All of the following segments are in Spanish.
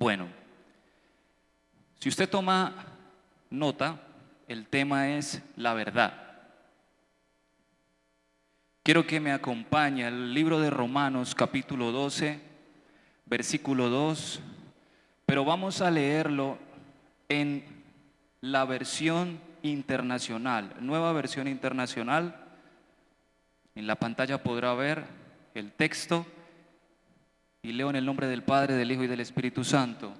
Bueno, si usted toma nota, el tema es la verdad. Quiero que me acompañe al libro de Romanos capítulo 12, versículo 2, pero vamos a leerlo en la versión internacional, nueva versión internacional. En la pantalla podrá ver el texto y leo en el nombre del Padre, del Hijo y del Espíritu Santo.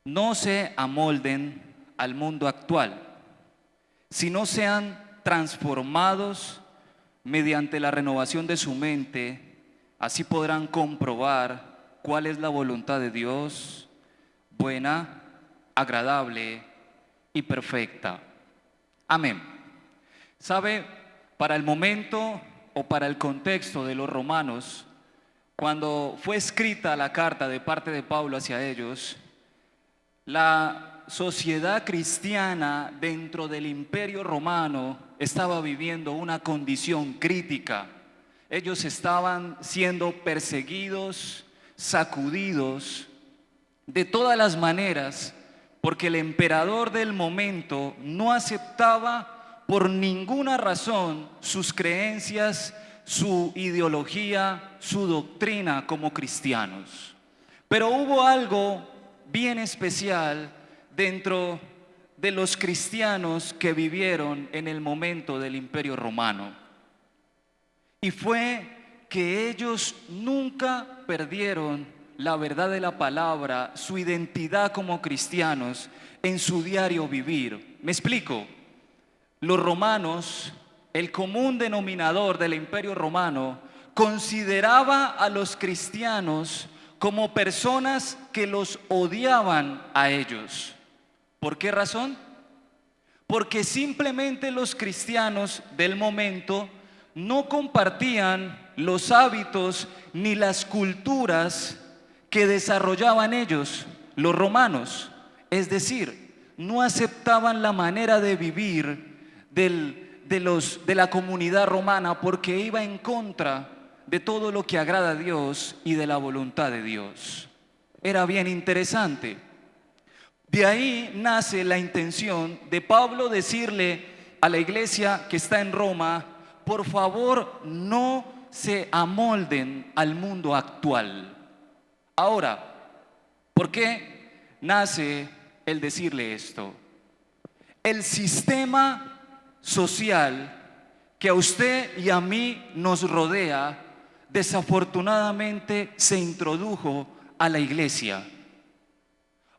No se amolden al mundo actual, sino sean transformados mediante la renovación de su mente. Así podrán comprobar cuál es la voluntad de Dios, buena, agradable y perfecta. Amén. ¿Sabe? Para el momento o para el contexto de los romanos, cuando fue escrita la carta de parte de Pablo hacia ellos, la sociedad cristiana dentro del Imperio Romano estaba viviendo una condición crítica. Ellos estaban siendo perseguidos, sacudidos de todas las maneras, porque el emperador del momento no aceptaba por ninguna razón sus creencias, su ideología, su doctrina como cristianos. Pero hubo algo bien especial dentro de los cristianos que vivieron en el momento del Imperio Romano. Y fue que ellos nunca perdieron la verdad de la palabra, su identidad como cristianos en su diario vivir. ¿Me explico? Los romanos, el común denominador del Imperio Romano, consideraba a los cristianos como personas que los odiaban a ellos. ¿Por qué razón? Porque simplemente los cristianos del momento no compartían los hábitos ni las culturas que desarrollaban ellos, los romanos. Es decir, no aceptaban la manera de vivir de la comunidad romana, porque iba en contra de todo lo que agrada a Dios y de la voluntad de Dios. Era bien interesante. De ahí nace la intención de Pablo decirle a la iglesia que está en Roma: por favor, no se amolden al mundo actual. Ahora, ¿por qué nace el decirle esto? El sistema social que a usted y a mí nos rodea, desafortunadamente se introdujo a la iglesia.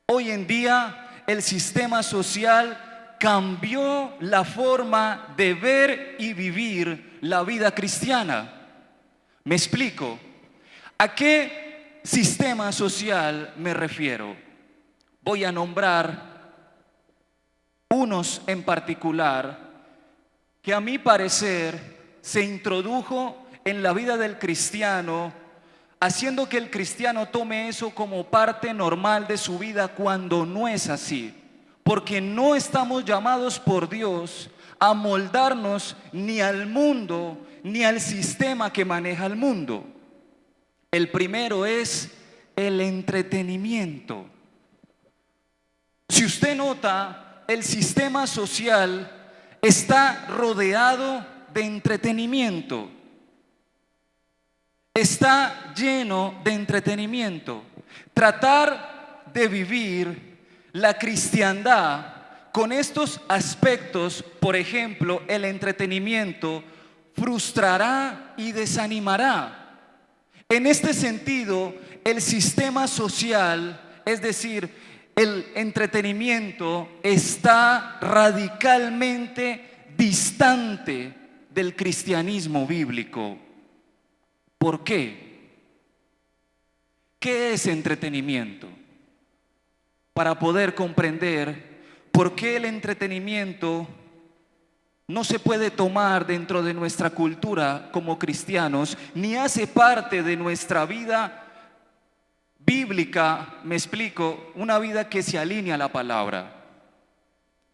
Hoy en día el sistema social cambió la forma de ver y vivir la vida cristiana. ¿Me explico? ¿A qué sistema social me refiero? Voy a nombrar unos en particular que a mi parecer se introdujo en la vida del cristiano, haciendo que el cristiano tome eso como parte normal de su vida, cuando no es así. Porque no estamos llamados por Dios a moldarnos ni al mundo ni al sistema que maneja el mundo. El primero es el entretenimiento. Si usted nota, el sistema social está rodeado de entretenimiento. Está lleno de entretenimiento. Tratar de vivir la cristiandad con estos aspectos, por ejemplo, el entretenimiento, frustrará y desanimará. En este sentido, el sistema social, es decir, el entretenimiento, está radicalmente distante del cristianismo bíblico. ¿Por qué? ¿Qué es entretenimiento? Para poder comprender por qué el entretenimiento no se puede tomar dentro de nuestra cultura como cristianos, ni hace parte de nuestra vida bíblica. Me explico, una vida que se alinea a la palabra.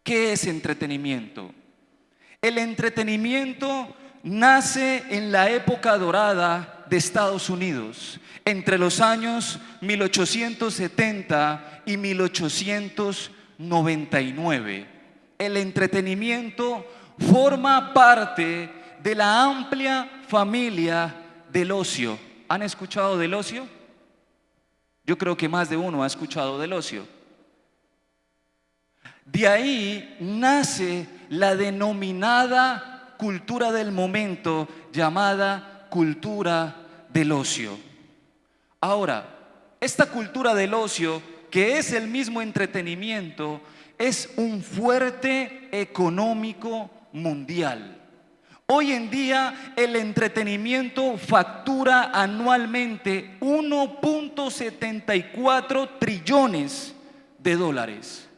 ¿Qué es entretenimiento? El entretenimiento nace en la época dorada de Estados Unidos entre los años 1870 y 1899. El entretenimiento forma parte de la amplia familia del ocio. ¿Han escuchado del ocio? Yo creo que más de uno ha escuchado del ocio. De ahí nace la denominada cultura del momento, llamada cultura del ocio. Ahora, esta cultura del ocio, que es el mismo entretenimiento, es un fuerte económico mundial. Hoy en día el entretenimiento factura anualmente 1.74 trillones de dólares.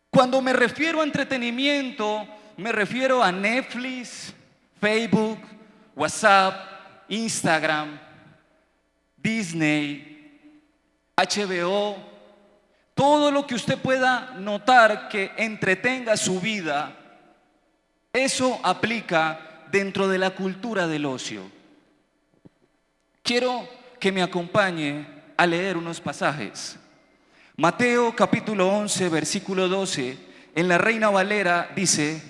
Cuando me refiero a entretenimiento, me refiero a Netflix, Facebook, WhatsApp, Instagram, Disney, HBO, todo lo que usted pueda notar que entretenga su vida, eso aplica dentro de la cultura del ocio. Quiero que me acompañe a leer unos pasajes. Mateo capítulo 11, versículo 12, en la Reina Valera dice: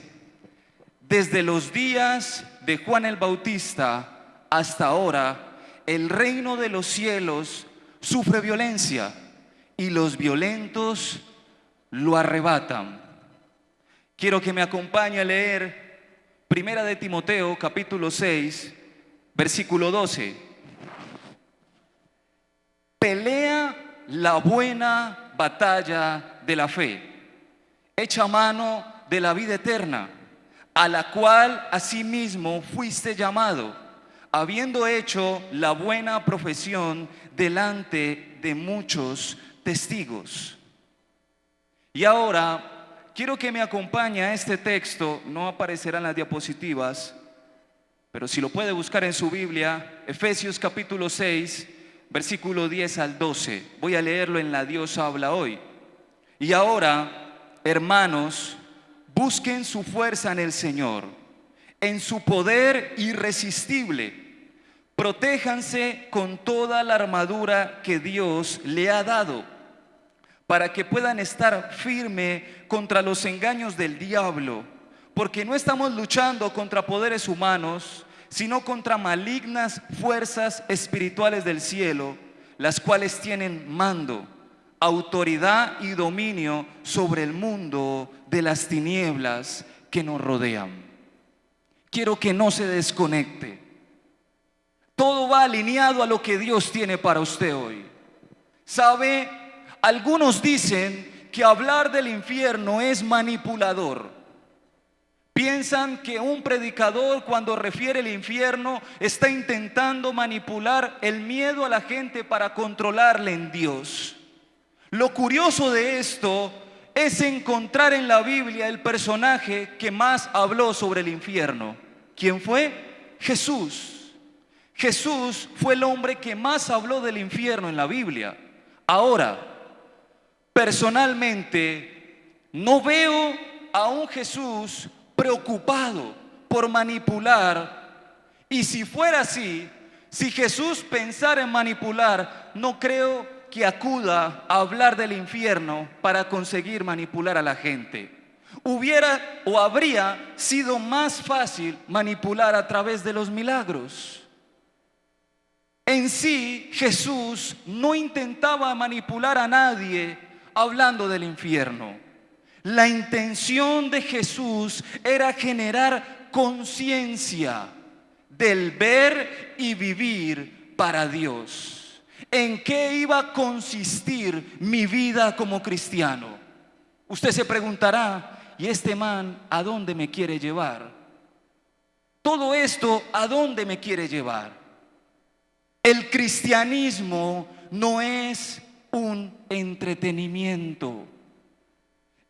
desde los días de Juan el Bautista hasta ahora, el reino de los cielos sufre violencia y los violentos lo arrebatan. Quiero que me acompañe a leer Primera de Timoteo capítulo 6, versículo 12. Pelea la buena batalla de la fe, echa mano de la vida eterna, a la cual asimismo fuiste llamado, habiendo hecho la buena profesión delante de muchos testigos. Y ahora quiero que me acompañe a este texto, no aparecerá en las diapositivas, pero si lo puede buscar en su Biblia, Efesios capítulo 6, versículo 10 al 12. Voy a leerlo en la Dios habla hoy. Y ahora, hermanos, busquen su fuerza en el Señor, en su poder irresistible. Protéjanse con toda la armadura que Dios le ha dado, para que puedan estar firme contra los engaños del diablo, porque no estamos luchando contra poderes humanos, sino contra malignas fuerzas espirituales del cielo, las cuales tienen mando, autoridad y dominio sobre el mundo de las tinieblas que nos rodean. Quiero que no se desconecte. Todo va alineado a lo que Dios tiene para usted hoy. ¿Sabe? Algunos dicen que hablar del infierno es manipulador. Piensan que un predicador, cuando refiere el infierno, está intentando manipular el miedo a la gente para controlarle en Dios. Lo curioso de esto es encontrar en la Biblia el personaje que más habló sobre el infierno. ¿Quién fue? Jesús. Jesús fue el hombre que más habló del infierno en la Biblia. Ahora, personalmente, no veo a un Jesús preocupado por manipular. Y si fuera así, si Jesús pensara en manipular, no creo que acuda a hablar del infierno para conseguir manipular a la gente. Hubiera o habría sido más fácil manipular a través de los milagros. En sí, Jesús no intentaba manipular a nadie hablando del infierno. La intención de Jesús era generar conciencia del ver y vivir para Dios. ¿En qué iba a consistir mi vida como cristiano? Usted se preguntará, ¿y este man a dónde me quiere llevar? Todo esto, ¿a dónde me quiere llevar? El cristianismo no es un entretenimiento.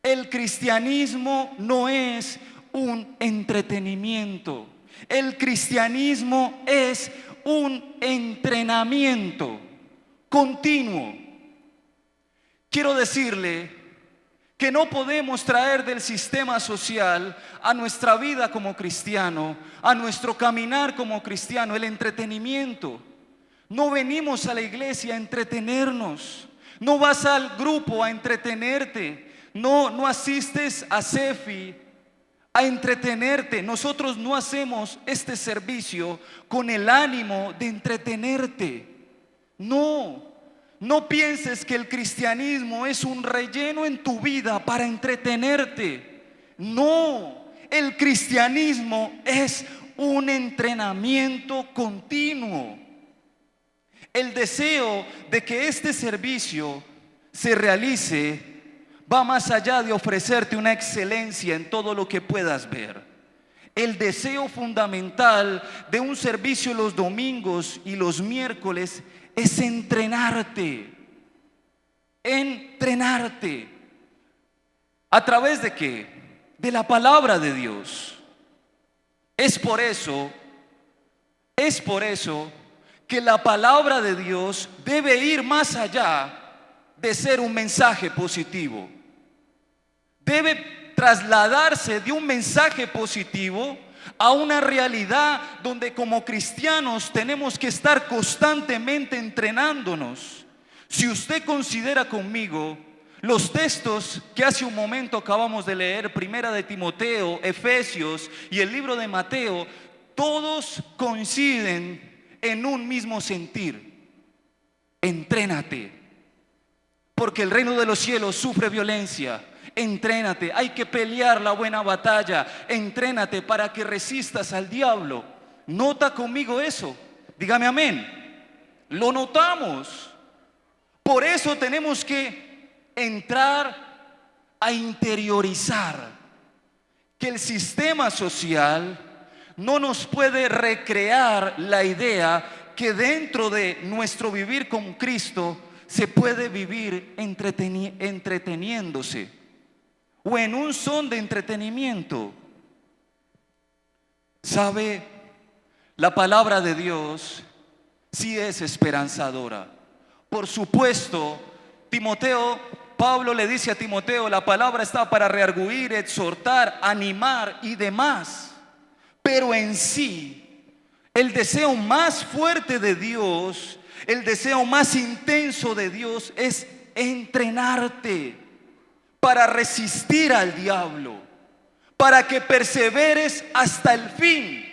El cristianismo no es un entretenimiento. El cristianismo es un entrenamiento continuo. Quiero decirle que no podemos traer del sistema social a nuestra vida como cristiano, a nuestro caminar como cristiano, el entretenimiento. No venimos a la iglesia a entretenernos, no vas al grupo a entretenerte, no asistes a CEFI a entretenerte. Nosotros no hacemos este servicio con el ánimo de entretenerte. No pienses que el cristianismo es un relleno en tu vida para entretenerte. No, el cristianismo es un entrenamiento continuo. El deseo de que este servicio se realice va más allá de ofrecerte una excelencia en todo lo que puedas ver. El deseo fundamental de un servicio los domingos y los miércoles es entrenarte. Entrenarte. ¿A través de qué? De la palabra de Dios. Es por eso que la palabra de Dios debe ir más allá de ser un mensaje positivo. Debe trasladarse de un mensaje positivo a una realidad donde como cristianos tenemos que estar constantemente entrenándonos. Si usted considera conmigo los textos que hace un momento acabamos de leer, Primera de Timoteo, Efesios y el libro de Mateo, todos coinciden en un mismo sentir: entrénate, porque el reino de los cielos sufre violencia. Entrénate, hay que pelear la buena batalla. Entrénate para que resistas al diablo. ¿Nota conmigo eso? Dígame amén. Lo notamos. Por eso tenemos que entrar a interiorizar que el sistema social no nos puede recrear la idea que dentro de nuestro vivir con Cristo se puede vivir entreteniéndose o en un son de entretenimiento. ¿Sabe? La palabra de Dios sí es esperanzadora. Por supuesto, Pablo le dice a Timoteo, la palabra está para rearguir, exhortar, animar y demás. Pero en sí, el deseo más fuerte de Dios, el deseo más intenso de Dios es entrenarte para resistir al diablo, para que perseveres hasta el fin.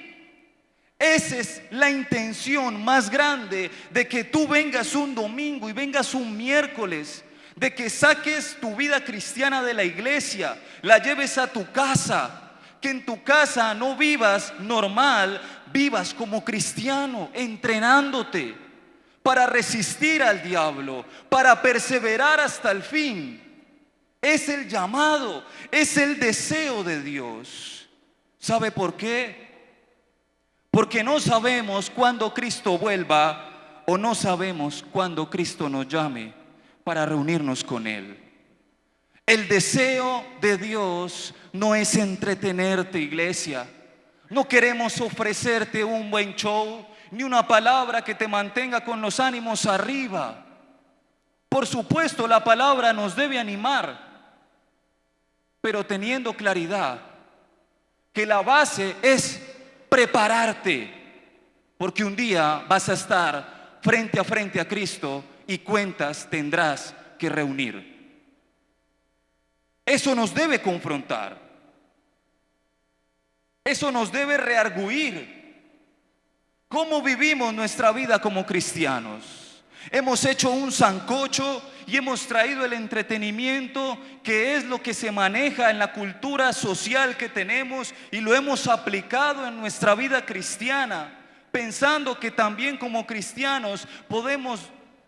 Esa es la intención más grande de que tú vengas un domingo y vengas un miércoles, de que saques tu vida cristiana de la iglesia, la lleves a tu casa, que en tu casa no vivas normal, vivas como cristiano, entrenándote para resistir al diablo, para perseverar hasta el fin. Es el llamado, es el deseo de Dios. ¿Sabe por qué? Porque no sabemos cuándo Cristo vuelva o no sabemos cuándo Cristo nos llame para reunirnos con Él. El deseo de Dios no es entretenerte, iglesia. No queremos ofrecerte un buen show ni una palabra que te mantenga con los ánimos arriba. Por supuesto, la palabra nos debe animar, pero teniendo claridad que la base es prepararte, porque un día vas a estar frente a Cristo y cuentas tendrás que reunir. Eso nos debe confrontar, eso nos debe reargüir. ¿Cómo vivimos nuestra vida como cristianos? Hemos hecho un sancocho y hemos traído el entretenimiento, que es lo que se maneja en la cultura social que tenemos, y lo hemos aplicado en nuestra vida cristiana, pensando que también como cristianos podemos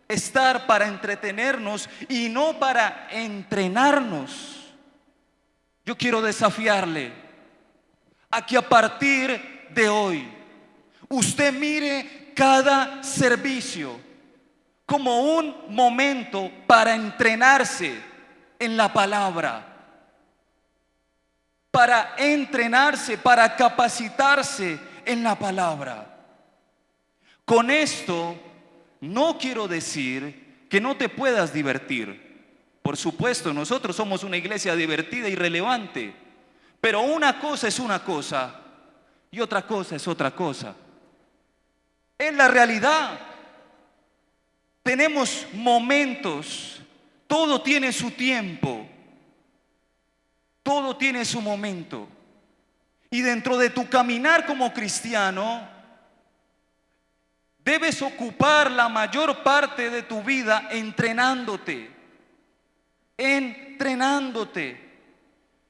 estar para entretenernos y no para entrenarnos. Yo quiero desafiarle a que a partir de hoy usted mire cada servicio como un momento para entrenarse en la palabra, para entrenarse, para capacitarse en la palabra. Con esto no quiero decir que no te puedas divertir, Por supuesto, nosotros somos una iglesia divertida y relevante, pero una cosa es una cosa y otra cosa es otra cosa. En la realidad, tenemos momentos, todo tiene su tiempo, todo tiene su momento. Y dentro de tu caminar como cristiano, debes ocupar la mayor parte de tu vida entrenándote.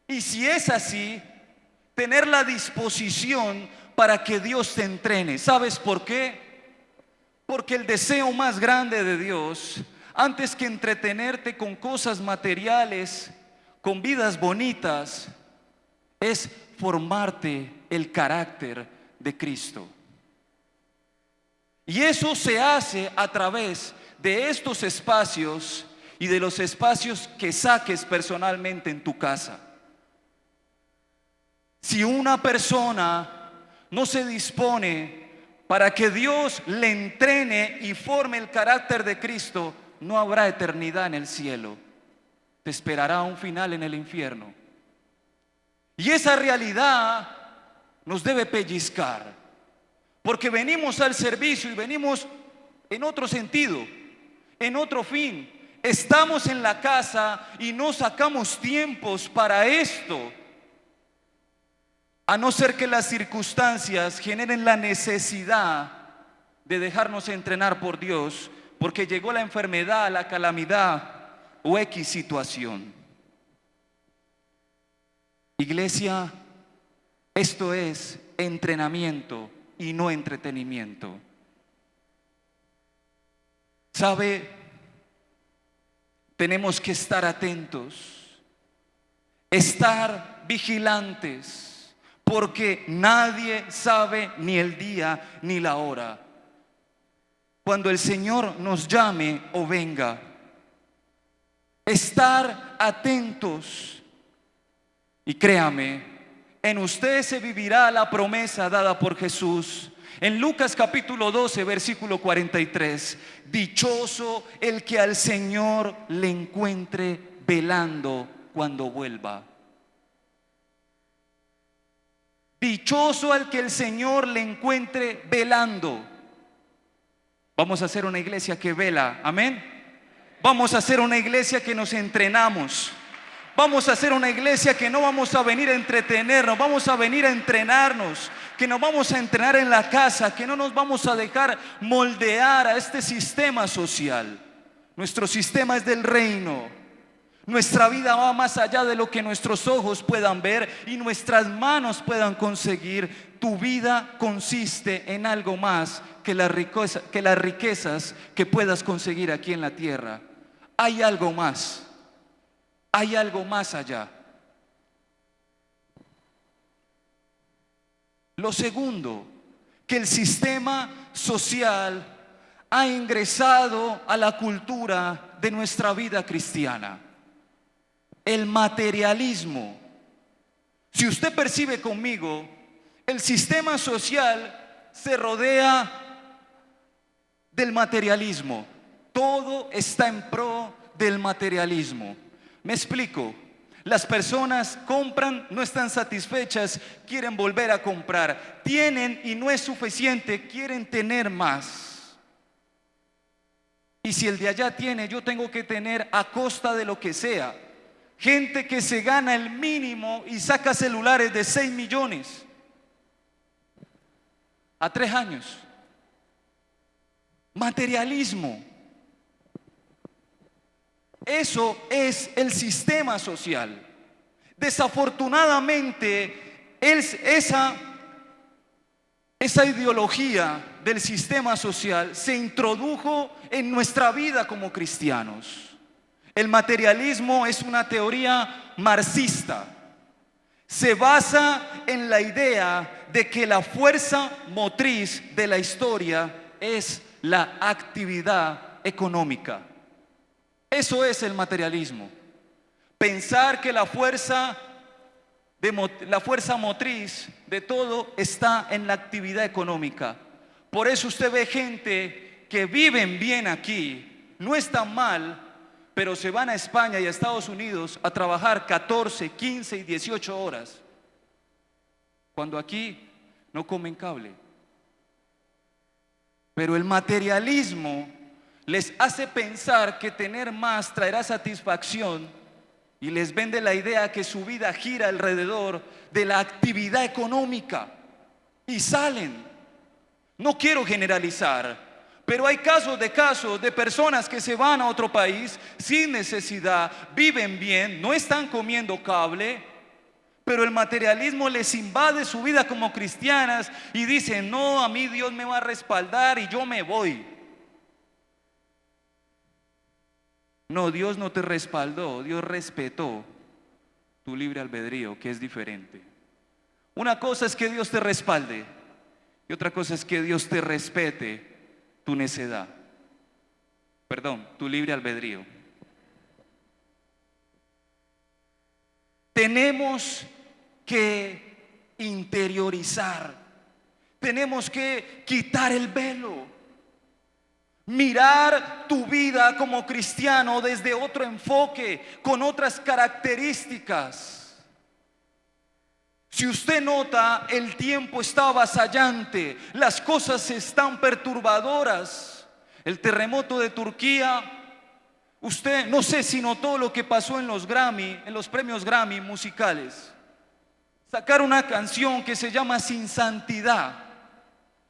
Y si es así, tener la disposición para que Dios te entrene. ¿Sabes por qué? Porque el deseo más grande de Dios, antes que entretenerte con cosas materiales, con vidas bonitas, es formarte el carácter de Cristo. Y eso se hace a través de estos espacios y de los espacios que saques personalmente en tu casa. Si una persona no se dispone para que Dios le entrene y forme el carácter de Cristo, no habrá eternidad en el cielo. Te esperará un final en el infierno. Y esa realidad nos debe pellizcar, porque venimos al servicio y venimos en otro sentido, en otro fin. Estamos en la casa y no sacamos tiempos para esto, a no ser que las circunstancias generen la necesidad de dejarnos entrenar por Dios, porque llegó la enfermedad, la calamidad o X situación. Iglesia, esto es entrenamiento y no entretenimiento. ¿Sabe? Tenemos que estar atentos, estar vigilantes, porque nadie sabe ni el día ni la hora cuando el Señor nos llame o venga. Estar atentos. Y créame, en usted se vivirá la promesa dada por Jesús. En Lucas capítulo 12, versículo 43, dichoso el que al Señor le encuentre velando cuando vuelva. Dichoso al que el Señor le encuentre velando. Vamos a hacer una iglesia que vela, amén. Vamos a hacer una iglesia que nos entrenamos. Vamos a hacer una iglesia que no vamos a venir a entretenernos, vamos a venir a entrenarnos, que nos vamos a entrenar en la casa, que no nos vamos a dejar moldear a este sistema social. Nuestro sistema es del reino. Nuestra vida va más allá de lo que nuestros ojos puedan ver y nuestras manos puedan conseguir. Tu vida consiste en algo más que las riquezas que puedas conseguir aquí en la tierra. Hay algo más. Hay algo más allá. Lo segundo, que el sistema social ha ingresado a la cultura de nuestra vida cristiana. El materialismo. Si usted percibe conmigo, el sistema social se rodea del materialismo. Todo está en pro del materialismo. Me explico. Las personas compran, no están satisfechas, quieren volver a comprar. Tienen y no es suficiente, quieren tener más. Y si el de allá tiene, yo tengo que tener a costa de lo que sea. Gente que se gana el mínimo y saca celulares de 6 millones a 3 años. Materialismo. Eso es el sistema social. Desafortunadamente, esa ideología del sistema social se introdujo en nuestra vida como cristianos. El materialismo es una teoría marxista. Se basa en la idea de que la fuerza motriz de la historia es la actividad económica. Eso es el materialismo. Pensar que la fuerza motriz de todo está en la actividad económica. Por eso usted ve gente que viven bien aquí, no está mal, pero se van a España y a Estados Unidos a trabajar 14, 15 y 18 horas, cuando aquí no comen cable. Pero el materialismo les hace pensar que tener más traerá satisfacción y les vende la idea que su vida gira alrededor de la actividad económica y salen. No quiero generalizar, pero hay casos de personas que se van a otro país sin necesidad, viven bien, no están comiendo cable, pero el materialismo les invade su vida como cristianas y dicen: no, a mí Dios me va a respaldar y yo me voy. No, Dios no te respaldó, Dios respetó tu libre albedrío, que es diferente. Una cosa es que Dios te respalde y otra cosa es que Dios te respete tu necedad. Perdón, tu libre albedrío. Tenemos que interiorizar, tenemos que quitar el velo, mirar tu vida como cristiano desde otro enfoque, con otras características. Si usted nota, el tiempo está avasallante, las cosas están perturbadoras. El terremoto de Turquía, usted no sé si notó lo que pasó en los Grammy, en los premios Grammy musicales. Sacaron una canción que se llama Sin Santidad.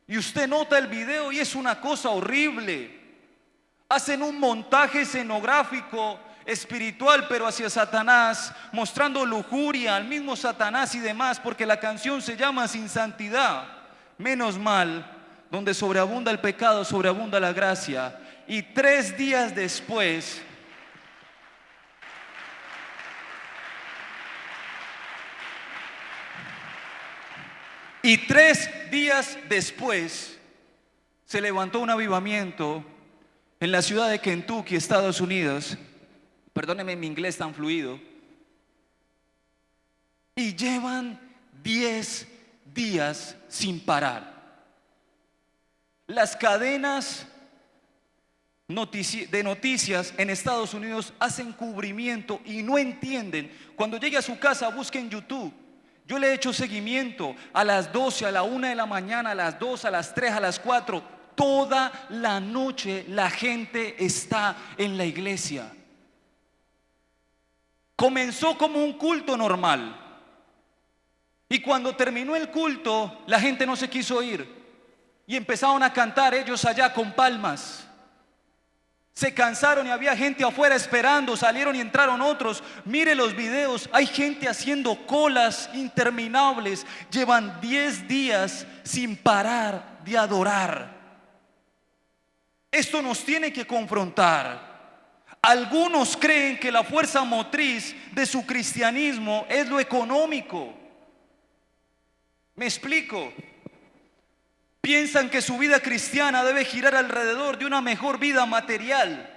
Y usted nota el video y es una cosa horrible. Hacen un montaje escenográfico espiritual, pero hacia Satanás, mostrando lujuria al mismo Satanás y demás, porque la canción se llama Sin Santidad. Menos mal, donde sobreabunda el pecado, sobreabunda la gracia. Y 3 días después, se levantó un avivamiento en la ciudad de Kentucky, Estados Unidos. Perdóneme mi inglés tan fluido. Y llevan 10 días sin parar. Las cadenas de noticias en Estados Unidos hacen cubrimiento y no entienden. Cuando llegue a su casa, busque en YouTube. Yo le he hecho seguimiento a las 12, a la 1 de la mañana, a las 2, a las 3, a las 4. Toda la noche la gente está en la iglesia. Comenzó como un culto normal. Y cuando terminó el culto, la gente no se quiso ir. Y empezaron a cantar ellos allá con palmas. Se cansaron y había gente afuera esperando, salieron y entraron otros. Mire los videos, hay gente haciendo colas interminables. Llevan 10 días sin parar de adorar. Esto nos tiene que confrontar. Algunos creen que la fuerza motriz de su cristianismo es lo económico. ¿Me explico? Piensan que su vida cristiana debe girar alrededor de una mejor vida material,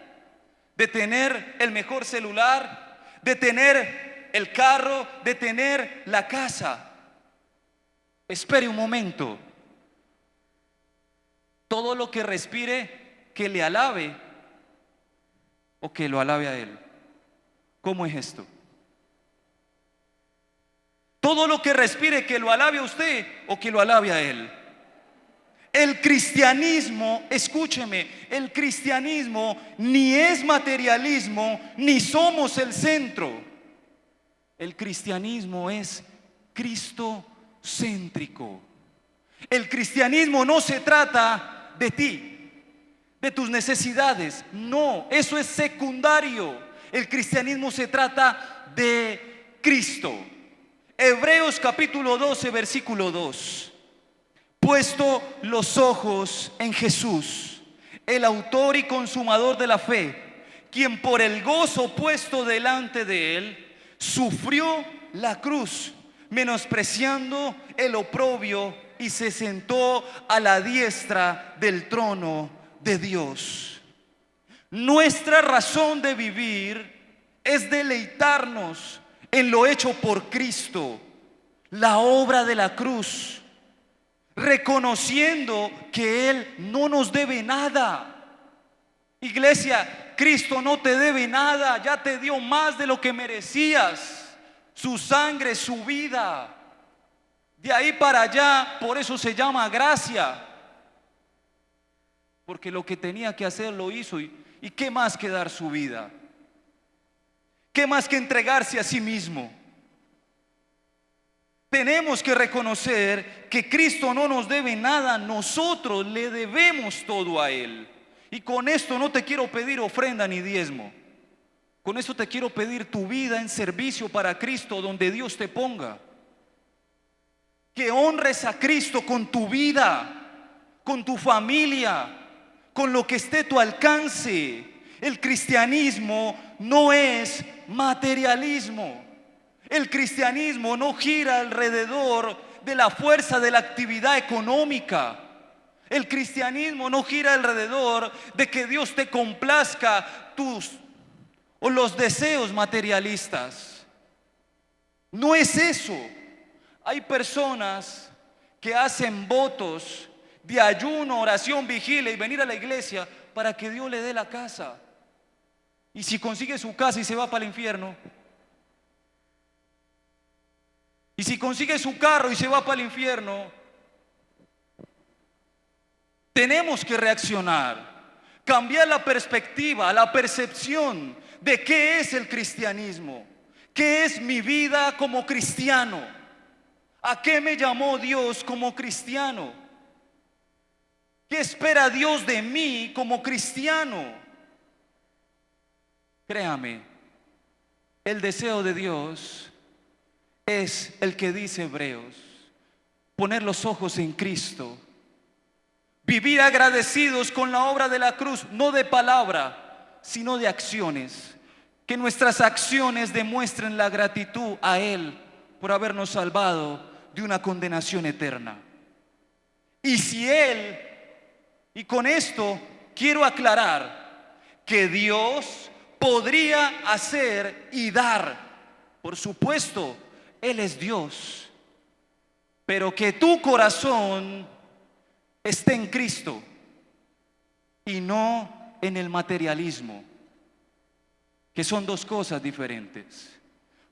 de tener el mejor celular, de tener el carro, de tener la casa. Espere un momento. Todo lo que respire, que le alabe o que lo alabe a él. ¿Cómo es esto? Todo lo que respire, que lo alabe a usted o que lo alabe a él. El cristianismo, escúcheme, el cristianismo ni es materialismo, ni somos el centro. El cristianismo es cristocéntrico. El cristianismo no se trata de ti, de tus necesidades. No, eso es secundario. El cristianismo se trata de Cristo. Hebreos capítulo 12, versículo 2. Puesto los ojos en Jesús, el autor y consumador de la fe, quien por el gozo puesto delante de él, sufrió la cruz, menospreciando el oprobio, y se sentó a la diestra del trono de Dios. Nuestra razón de vivir es deleitarnos en lo hecho por Cristo, la obra de la cruz, reconociendo que Él no nos debe nada. Iglesia, Cristo no te debe nada, ya te dio más de lo que merecías. Su sangre, su vida. De ahí para allá, por eso se llama gracia. Porque lo que tenía que hacer lo hizo. ¿Y qué más que dar su vida? ¿Qué más que entregarse a sí mismo? Tenemos que reconocer que Cristo no nos debe nada, nosotros le debemos todo a Él. Y con esto no te quiero pedir ofrenda ni diezmo. Con esto te quiero pedir tu vida en servicio para Cristo donde Dios te ponga. Que honres a Cristo con tu vida, con tu familia, con lo que esté a tu alcance. El cristianismo no es materialismo. El cristianismo no gira alrededor de la fuerza de la actividad económica. El cristianismo no gira alrededor de que Dios te complazca tus o los deseos materialistas. No es eso. Hay personas que hacen votos de ayuno, oración, vigilia y venir a la iglesia para que Dios le dé la casa. Y si consigue su casa y se va para el infierno. Y si consigue su carro y se va para el infierno. Tenemos que reaccionar, cambiar la perspectiva, la percepción de qué es el cristianismo, qué es mi vida como cristiano, a qué me llamó Dios como cristiano, qué espera Dios de mí como cristiano. Créame, el deseo de Dios es el que dice Hebreos, poner los ojos en Cristo. Vivir agradecidos con la obra de la cruz, no de palabra, sino de acciones. Que nuestras acciones demuestren la gratitud a Él por habernos salvado de una condenación eterna. Y si Él, y con esto quiero aclarar que Dios podría hacer y dar, por supuesto, Él es Dios, pero que tu corazón esté en Cristo y no en el materialismo, que son dos cosas diferentes.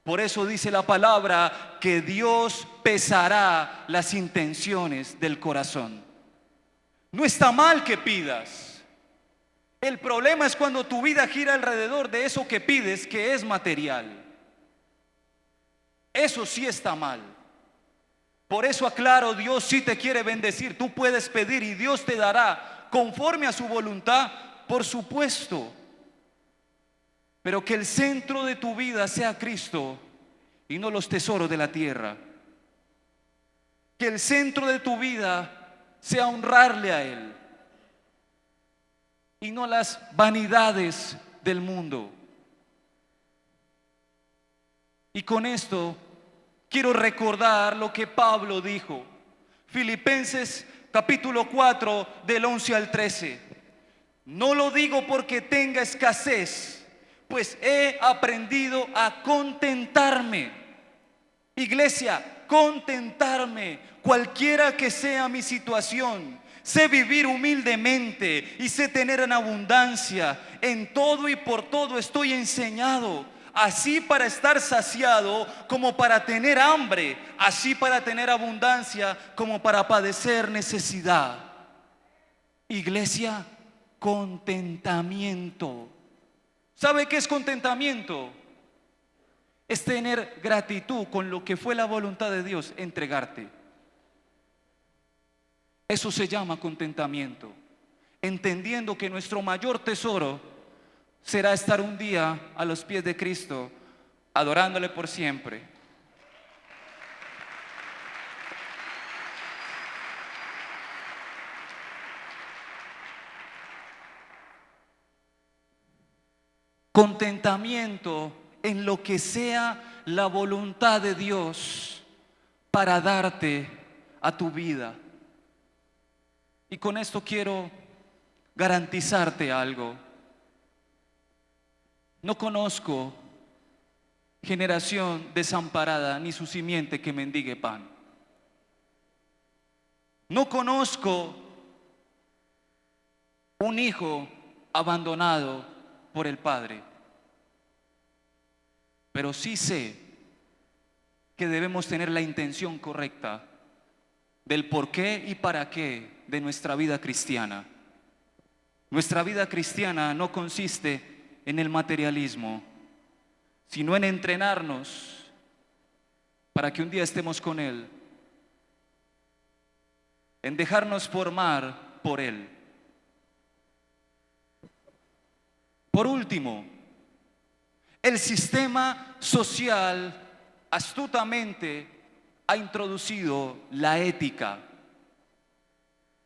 Por eso dice la palabra que Dios pesará las intenciones del corazón. No está mal que pidas. El problema es cuando tu vida gira alrededor de eso que pides, que es material. Eso sí está mal. Por eso aclaro, Dios sí te quiere bendecir. Tú puedes pedir y Dios te dará conforme a su voluntad, por supuesto. Pero que el centro de tu vida sea Cristo y no los tesoros de la tierra. Que el centro de tu vida sea honrarle a Él y no las vanidades del mundo. Y con esto quiero recordar lo que Pablo dijo. Filipenses capítulo 4 del 11 al 13. No lo digo porque tenga escasez, pues he aprendido a contentarme. Iglesia, contentarme, cualquiera que sea mi situación. Sé vivir humildemente y sé tener en abundancia. En todo y por todo estoy enseñado. Así para estar saciado como para tener hambre, así para tener abundancia como para padecer necesidad. Iglesia, contentamiento. ¿Sabe qué es contentamiento? Es tener gratitud con lo que fue la voluntad de Dios, entregarte. Eso se llama contentamiento. Entendiendo que nuestro mayor tesoro será estar un día a los pies de Cristo, adorándole por siempre. Contentamiento en lo que sea la voluntad de Dios para darte a tu vida. Y con esto quiero garantizarte algo. No conozco generación desamparada ni su simiente que mendigue pan. No conozco un hijo abandonado por el Padre. Pero sí sé que debemos tener la intención correcta del por qué y para qué de nuestra vida cristiana. Nuestra vida cristiana no consiste en el materialismo, sino en entrenarnos para que un día estemos con Él, en dejarnos formar por Él. Por último, el sistema social astutamente ha introducido la ética.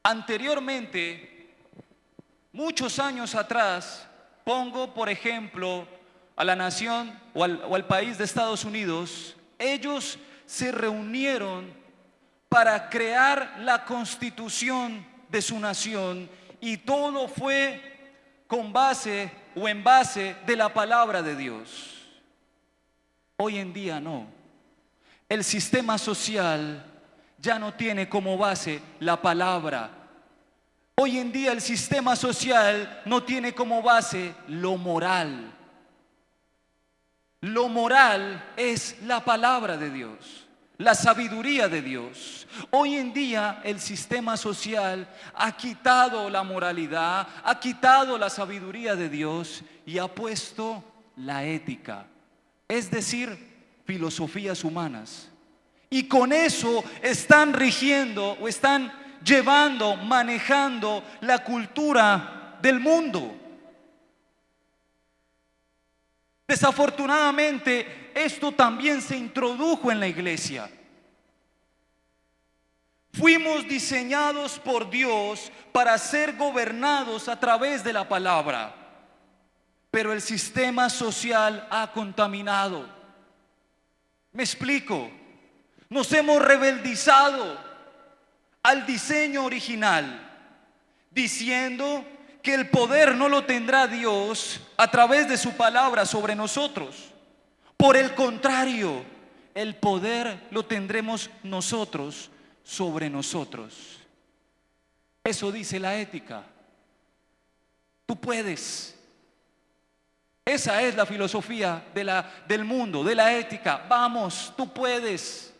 Anteriormente, muchos años atrás, pongo por ejemplo a la nación o al país de Estados Unidos, ellos se reunieron para crear la constitución de su nación y todo fue con base o en base de la palabra de Dios. Hoy en día no. El sistema social ya no tiene como base la palabra. Hoy en día el sistema social no tiene como base lo moral. Lo moral es la palabra de Dios, la sabiduría de Dios. Hoy en día el sistema social ha quitado la moralidad, ha quitado la sabiduría de Dios y ha puesto la ética, es decir, filosofías humanas. Y con eso están rigiendo o están llevando, manejando la cultura del mundo. Desafortunadamente, esto también se introdujo en la iglesia. Fuimos diseñados por Dios para ser gobernados a través de la palabra, pero el sistema social ha contaminado. Me explico. Nos hemos rebeldizado al diseño original, diciendo que el poder no lo tendrá Dios a través de su palabra sobre nosotros. Por el contrario, el poder lo tendremos nosotros sobre nosotros. Eso dice la ética. Tú puedes. Esa es la filosofía del mundo, de la ética. Vamos, tú puedes.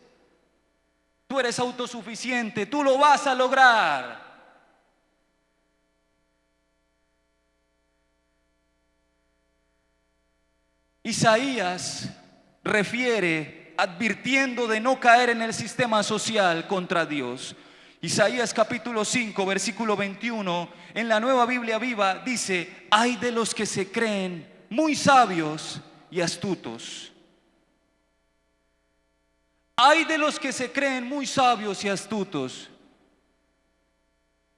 Tú eres autosuficiente, tú lo vas a lograr. Isaías refiere advirtiendo de no caer en el sistema social contra Dios. Isaías capítulo 5, versículo 21, en la Nueva Biblia Viva dice: ay de los que se creen muy sabios y astutos. Ay de los que se creen muy sabios y astutos.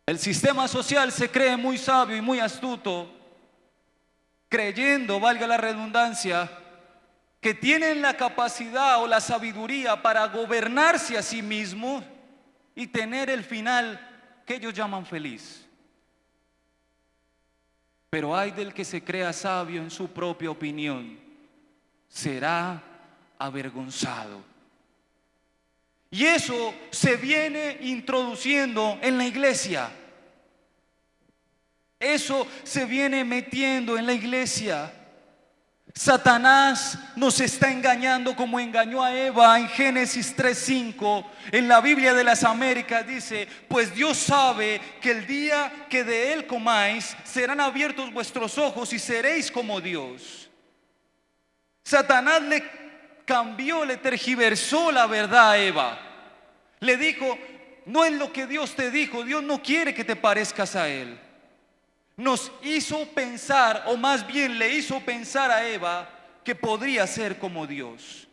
El sistema social se cree muy sabio y muy astuto, creyendo, valga la redundancia, que tienen la capacidad o la sabiduría para gobernarse a sí mismos y tener el final que ellos llaman feliz. Pero ay del que se crea sabio en su propia opinión, será avergonzado. Y eso se viene introduciendo en la iglesia. Eso se viene metiendo en la iglesia. Satanás nos está engañando como engañó a Eva en Génesis 3:5. En la Biblia de las Américas dice: pues Dios sabe que el día que de él comáis serán abiertos vuestros ojos y seréis como Dios. Satanás le cambió, le tergiversó la verdad a Eva. Le dijo: no es lo que Dios te dijo, Dios no quiere que te parezcas a Él. Nos hizo pensar, o más bien le hizo pensar a Eva que podría ser como Dios.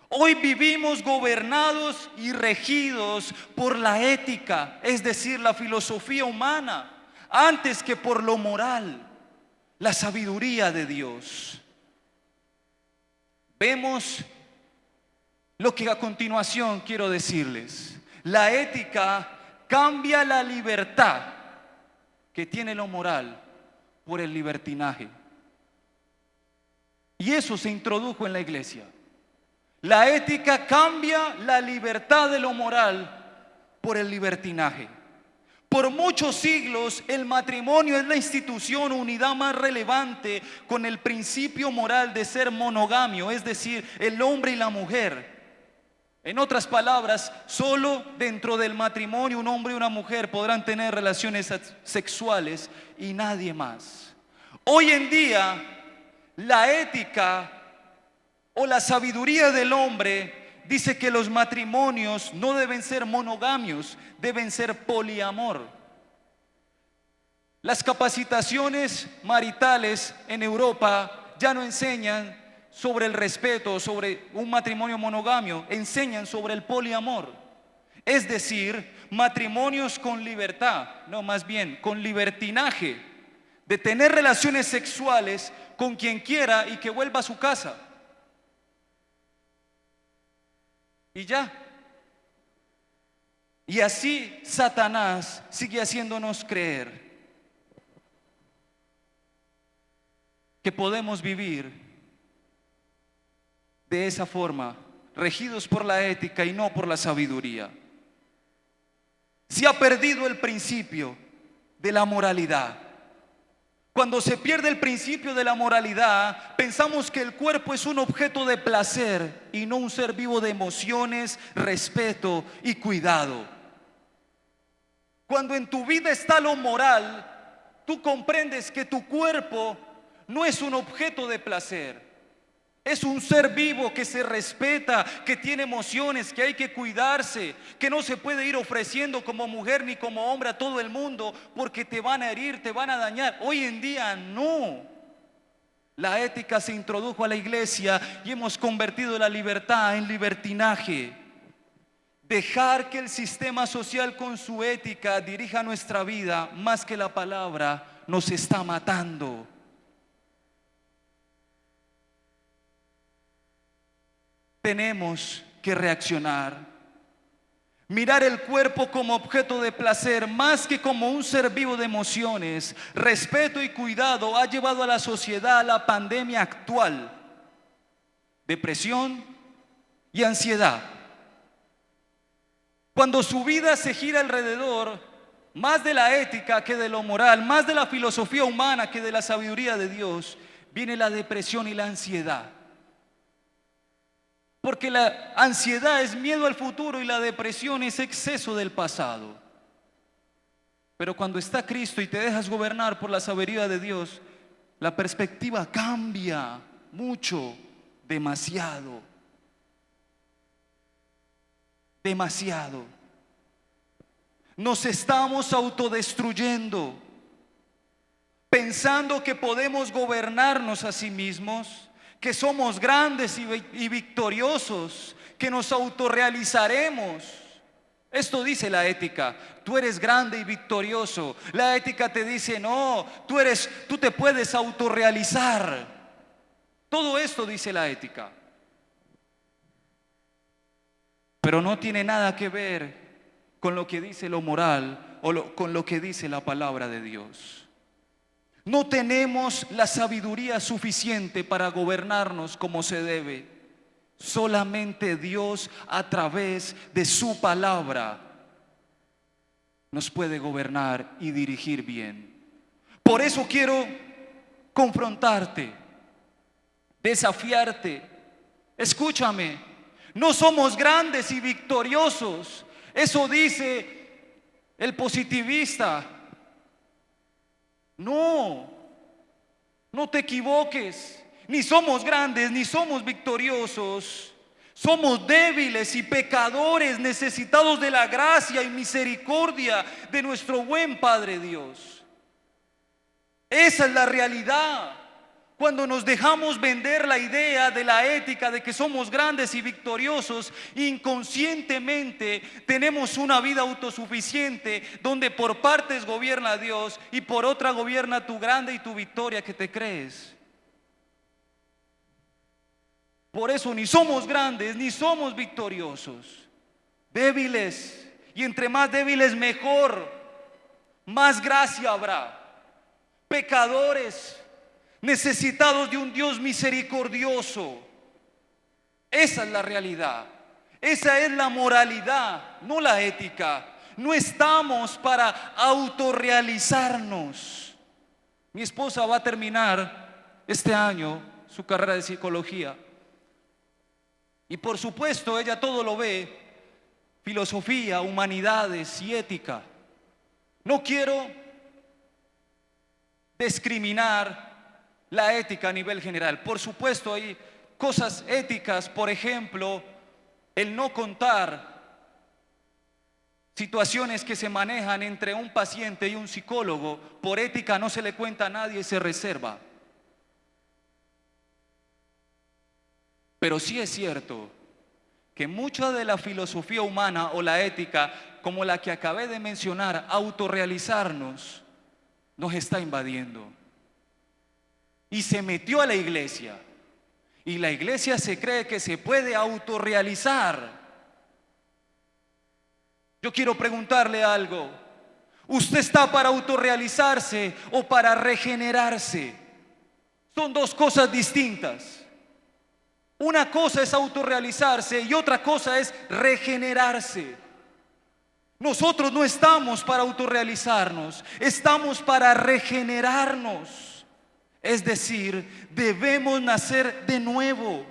Hoy vivimos gobernados y regidos por la ética, es decir, la filosofía humana, antes que por lo moral, la sabiduría de Dios. Vemos lo que a continuación quiero decirles. La ética cambia la libertad que tiene lo moral por el libertinaje. Y eso se introdujo en la iglesia. La ética cambia la libertad de lo moral por el libertinaje. Por muchos siglos el matrimonio es la institución o unidad más relevante con el principio moral de ser monogamio, es decir, el hombre y la mujer. En otras palabras, solo dentro del matrimonio un hombre y una mujer podrán tener relaciones sexuales y nadie más. Hoy en día, la ética o la sabiduría del hombre dice que los matrimonios no deben ser monogamios, deben ser poliamor. Las capacitaciones maritales en Europa ya no enseñan sobre el respeto, sobre un matrimonio monogamio, enseñan sobre el poliamor. Es decir, matrimonios con libertad, no, más bien con libertinaje, de tener relaciones sexuales con quien quiera y que vuelva a su casa. Y ya. Y así Satanás sigue haciéndonos creer que podemos vivir de esa forma, regidos por la ética y no por la sabiduría. Se ha perdido el principio de la moralidad. Cuando se pierde el principio de la moralidad, pensamos que el cuerpo es un objeto de placer y no un ser vivo de emociones, respeto y cuidado. Cuando en tu vida está lo moral, tú comprendes que tu cuerpo no es un objeto de placer. Es un ser vivo que se respeta, que tiene emociones, que hay que cuidarse, que no se puede ir ofreciendo como mujer ni como hombre a todo el mundo porque te van a herir, te van a dañar. Hoy en día no. La ética se introdujo a la iglesia y hemos convertido la libertad en libertinaje. Dejar que el sistema social con su ética dirija nuestra vida más que la palabra nos está matando. Tenemos que reaccionar, mirar el cuerpo como objeto de placer más que como un ser vivo de emociones. Respeto y cuidado ha llevado a la sociedad a la pandemia actual: depresión y ansiedad. Cuando su vida se gira alrededor más de la ética que de lo moral, más de la filosofía humana que de la sabiduría de Dios, viene la depresión y la ansiedad. Porque la ansiedad es miedo al futuro y la depresión es exceso del pasado. Pero cuando está Cristo y te dejas gobernar por la sabiduría de Dios, la perspectiva cambia mucho, demasiado. Demasiado. Nos estamos autodestruyendo, pensando que podemos gobernarnos a sí mismos, que somos grandes y victoriosos, que nos autorrealizaremos. Esto dice la ética: tú eres grande y victorioso. La ética te dice: no, tú te puedes autorrealizar. Todo esto dice la ética. Pero no tiene nada que ver con lo que dice lo moral o con lo que dice la palabra de Dios. No tenemos la sabiduría suficiente para gobernarnos como se debe. Solamente Dios, a través de su palabra, nos puede gobernar y dirigir bien. Por eso quiero confrontarte, desafiarte. Escúchame, no somos grandes y victoriosos. Eso dice el positivista. No te equivoques. Ni somos grandes, ni somos victoriosos. Somos débiles y pecadores, necesitados de la gracia y misericordia de nuestro buen Padre Dios. Esa es la realidad. Cuando nos dejamos vender la idea de la ética de que somos grandes y victoriosos, inconscientemente tenemos una vida autosuficiente donde por partes gobierna Dios y por otra gobierna tu grande y tu victoria que te crees. Por eso ni somos grandes ni somos victoriosos, débiles, y entre más débiles mejor, más gracia habrá. Pecadores, necesitados de un Dios misericordioso. Esa es la realidad. Esa es la moralidad, no la ética. No estamos para autorrealizarnos. Mi esposa va a terminar este año su carrera de psicología. Y por supuesto ella todo lo ve, filosofía, humanidades y ética. No quiero discriminar la ética a nivel general. Por supuesto hay cosas éticas, por ejemplo, el no contar situaciones que se manejan entre un paciente y un psicólogo. Por ética no se le cuenta a nadie, se reserva. Pero sí es cierto que mucha de la filosofía humana o la ética, como la que acabé de mencionar, autorrealizarnos, nos está invadiendo. Y se metió a la iglesia. Y la iglesia se cree que se puede autorrealizar. Yo quiero preguntarle algo. ¿Usted está para autorrealizarse o para regenerarse? Son dos cosas distintas. Una cosa es autorrealizarse y otra cosa es regenerarse. Nosotros no estamos para autorrealizarnos, estamos para regenerarnos. Es decir, debemos nacer de nuevo,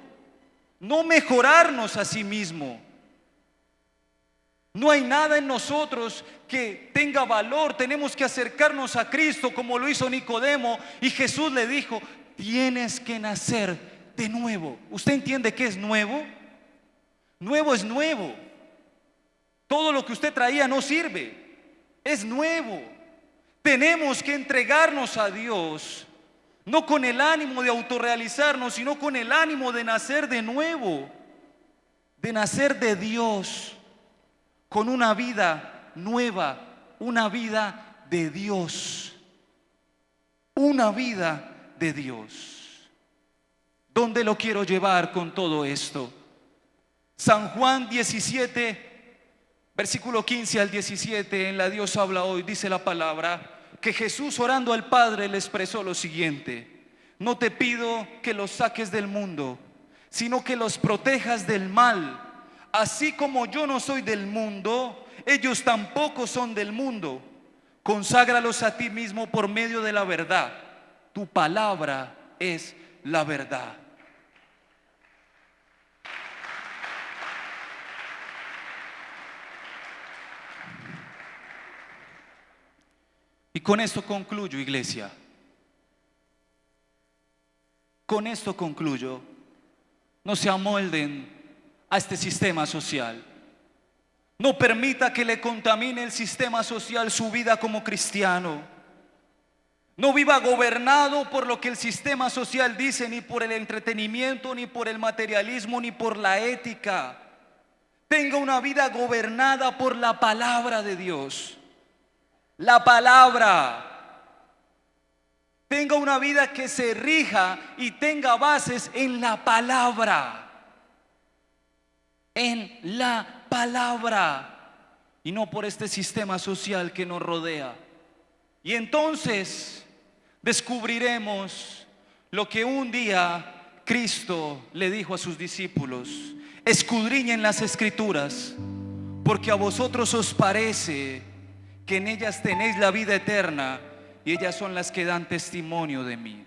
no mejorarnos a sí mismo. No hay nada en nosotros que tenga valor. Tenemos que acercarnos a Cristo como lo hizo Nicodemo, y Jesús le dijo: tienes que nacer de nuevo. ¿Usted entiende qué es nuevo? Nuevo es nuevo. Todo lo que usted traía no sirve, es nuevo. Tenemos que entregarnos a Dios, no con el ánimo de autorrealizarnos, sino con el ánimo de nacer de nuevo, de nacer de Dios, con una vida nueva, una vida de Dios, una vida de Dios. ¿Dónde lo quiero llevar con todo esto? San Juan 17, versículo 15 al 17, en la Dios habla hoy, dice la palabra, que Jesús, orando al Padre, le expresó lo siguiente: no te pido que los saques del mundo, sino que los protejas del mal. Así como yo no soy del mundo, ellos tampoco son del mundo. Conságralos a ti mismo por medio de la verdad. Tu palabra es la verdad. Y con esto concluyo, iglesia. Con esto concluyo. No se amolden a este sistema social. No permita que le contamine el sistema social su vida como cristiano. No viva gobernado por lo que el sistema social dice, ni por el entretenimiento, ni por el materialismo, ni por la ética. Tenga una vida gobernada por la palabra de Dios. La palabra. Tenga una vida que se rija y tenga bases en la palabra. En la palabra, y no por este sistema social que nos rodea. Y entonces descubriremos lo que un día Cristo le dijo a sus discípulos: escudriñen las Escrituras, porque a vosotros os parece que en ellas tenéis la vida eterna, y ellas son las que dan testimonio de mí.